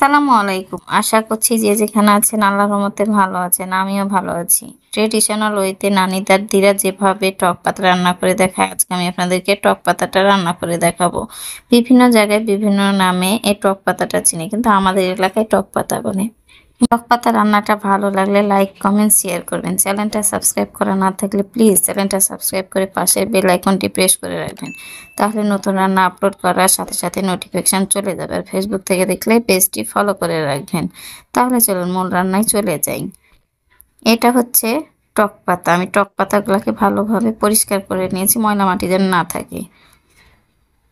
আসসালামু আলাইকুম। আশা করছি যে যেখানে আছেন আল্লাহর রহমতে ভালো আছেন। আমিও ভালো আছি। ট্রেডিশনাল ওয়েতে নানি দাদিরা যেভাবে টক পাতা রান্না করে দেখায়, আজকে আমি আপনাদেরকে টক পাতাটা রান্না করে দেখাবো। বিভিন্ন জায়গায় বিভিন্ন নামে এই টক পাতাটা চিনি, কিন্তু আমাদের এলাকায় টক পাতা বলে। টক পাতা রান্নাটা ভালো লাগলে লাইক, কমেন্ট, শেয়ার করবেন। চ্যানেলটা সাবস্ক্রাইব করা না থাকলে প্লিজ চ্যানেলটা সাবস্ক্রাইব করে পাশের বেল আইকনটি প্রেস করে রাখবেন। তাহলে নতুন রান্না আপলোড করার সাথে সাথে নোটিফিকেশন চলে যাবে। আর ফেসবুক থেকে দেখলে পেজটি ফলো করে রাখবেন। তাহলে চলুন মূল রান্নায় চলে যাই। এটা হচ্ছে টক পাতা। আমি টক পাতাগুলোকে ভালোভাবে পরিষ্কার করে নিয়েছি, ময়লা মাটি যেন না থাকে।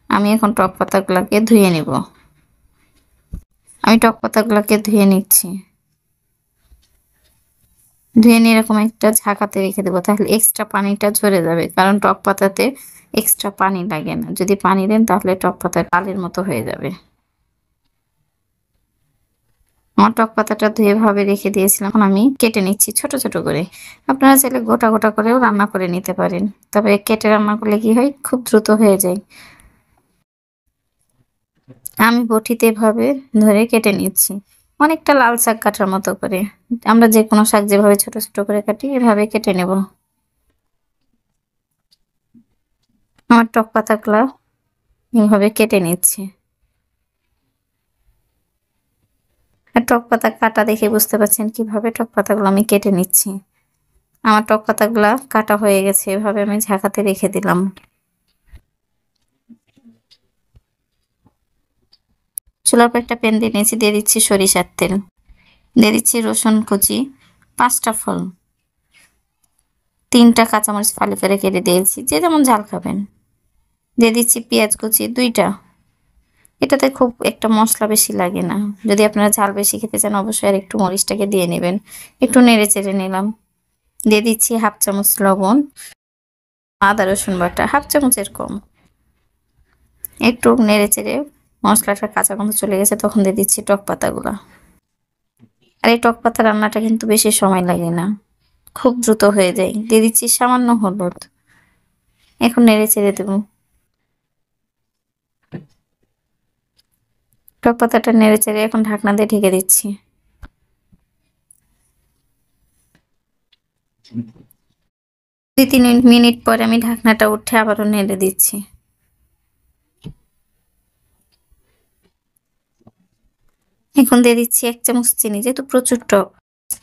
আমি এখন টক পাতাগুলোকে ধুয়ে নিব। আমি টক পাতাগুলোকে ধুয়ে নিচ্ছি। ধুয়ে নিয়ে এরকম একটা ঝাঁকাতে রেখে দেবো, তাহলে এক্সট্রা পানিটা ঝরে যাবে। কারণ টক পাতাতে এক্সট্রা পানি লাগে না। যদি পানি দেন তাহলে টক পাতা ডালের মতো হয়ে যাবে। আমার টক পাতাটা ধুয়ে ভাবে রেখে দিয়েছিলাম, এখন আমি কেটে নিচ্ছি ছোট ছোট করে। আপনারা চাইলে গোটা গোটা করেও রান্না করে নিতে পারেন, তবে কেটে রান্না করলে কি হয়, খুব দ্রুত হয়ে যায়। আমি বটিতে এভাবে ধরে কেটে নিচ্ছি, অনেকটা লাল শাক কাটার মতো করে। আমরা যে কোনো শাক যেভাবে ছোট ছোট করে কাটি এভাবে কেটে নেব। আমার টক পাতাগুলো এভাবে কেটে নিচ্ছি। আর টক পাতা কাটা দেখে বুঝতে পারছেন কিভাবে টক পাতাগুলো আমি কেটে নিচ্ছি। আমার টক পাতাগুলা কাটা হয়ে গেছে, এভাবে আমি ঝাঁকাতে রেখে দিলাম। চুলার উপর একটা প্যান দিয়ে নিয়েছি, দিয়ে দিচ্ছি সরিষার তেল, দিয়ে দিচ্ছি রসুন কুচি 5টা ফল, 3টা কাঁচামরিচ ফালি করে কেটে দিয়েছি, যে যেমন ঝাল খাবেন। দিয়ে দিচ্ছি পেঁয়াজ কুচি 2টা। এটাতে খুব একটা মশলা বেশি লাগে না। যদি আপনারা ঝাল বেশি খেতে চান অবশ্যই আর একটু মরিচটাকে দিয়ে নেবেন। একটু নেড়ে চেড়ে নিলাম। দিয়ে দিচ্ছি 1/2 চামচ লবণ, আদা রসুন বাটা 1/2 চামচের কম। একটু নেড়ে চেড়ে মশলাটা কাঁচা গন্ধ চলে গেছে, তখন দিয়ে দিচ্ছি টক পাতাগুলা। আর এই টক পাতা রান্নাটা কিন্তু বেশি সময় লাগে না, খুব দ্রুত হয়ে যায়। দিয়ে দিচ্ছি সামান্য হলুদ, এখন নেড়ে চেড়ে দেবো। টক পাতাটা নেড়ে চেড়ে এখন ঢাকনা দিয়ে ঢেকে দিচ্ছি। 2-3 মিনিট পরে আমি ঢাকনাটা উঠে আবারও নেড়ে দিচ্ছি। এখন দিয়ে দিচ্ছি 1 চামচ চিনি, যেহেতু প্রচুর টক,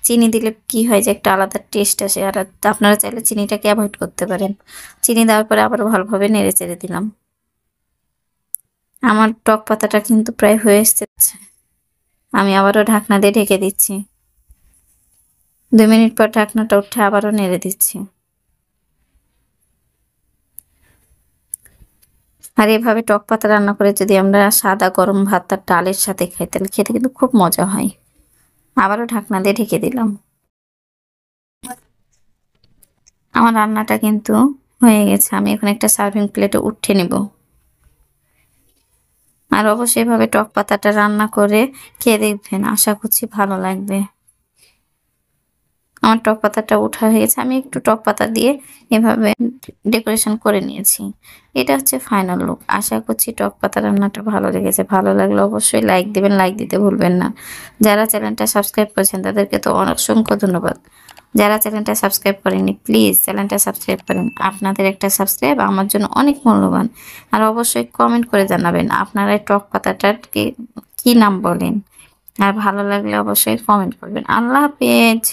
চিনি দিলে কি হয় যে একটা আলাদা টেস্ট আসে। আর আপনারা চাইলে চিনিটাকে অ্যাভয়েড করতে পারেন। চিনি দেওয়ার পরে আবারও ভালোভাবে নেড়ে চেড়ে দিলাম। আমার টক পাতাটা কিন্তু প্রায় হয়ে এসেছে। আমি আবারও ঢাকনা দিয়ে ঢেকে দিচ্ছি। 2 মিনিট পর ঢাকনাটা উঠে আবারও নেড়ে দিচ্ছি। আর এভাবে টক পাতা রান্না করে যদি আমরা সাদা গরম ভাত আর ডালের সাথে খাই তাহলে খেতে কিন্তু খুব মজা হয়। আবারও ঢাকনা দিয়ে ঢেকে দিলাম। আমার রান্নাটা কিন্তু হয়ে গেছে। আমি এখন একটা সার্ভিং প্লেটে উঠিয়ে নেব। আর অবশ্যই এভাবে টক পাতাটা রান্না করে খেয়ে দেখবেন, আশা করছি ভালো লাগবে। আমার টক পাতাটা উঠা হয়ে গেছে। আমি একটু টক পাতা দিয়ে এভাবে ডেকোরেশন করে নিয়েছি। এটা হচ্ছে ফাইনাল লুক। আশা করছি টক পাতা রান্নাটা ভালো লেগেছে। ভালো লাগলে অবশ্যই লাইক দিবেন, লাইক দিতে ভুলবেন না। যারা চ্যানেলটা সাবস্ক্রাইব করেছেন তাদেরকে তো অসংখ্য ধন্যবাদ। যারা চ্যানেলটা সাবস্ক্রাইব করেননি প্লিজ চ্যানেলটা সাবস্ক্রাইব করেন। আপনাদের একটা সাবস্ক্রাইব আমার জন্য অনেক মূল্যবান। আর অবশ্যই কমেন্ট করে জানাবেন আপনারা এই টক পাতাটাকে কি নাম বলেন। আর ভালো লাগলে অবশ্যই কমেন্ট করবেন। আল্লাহ হাফেজ।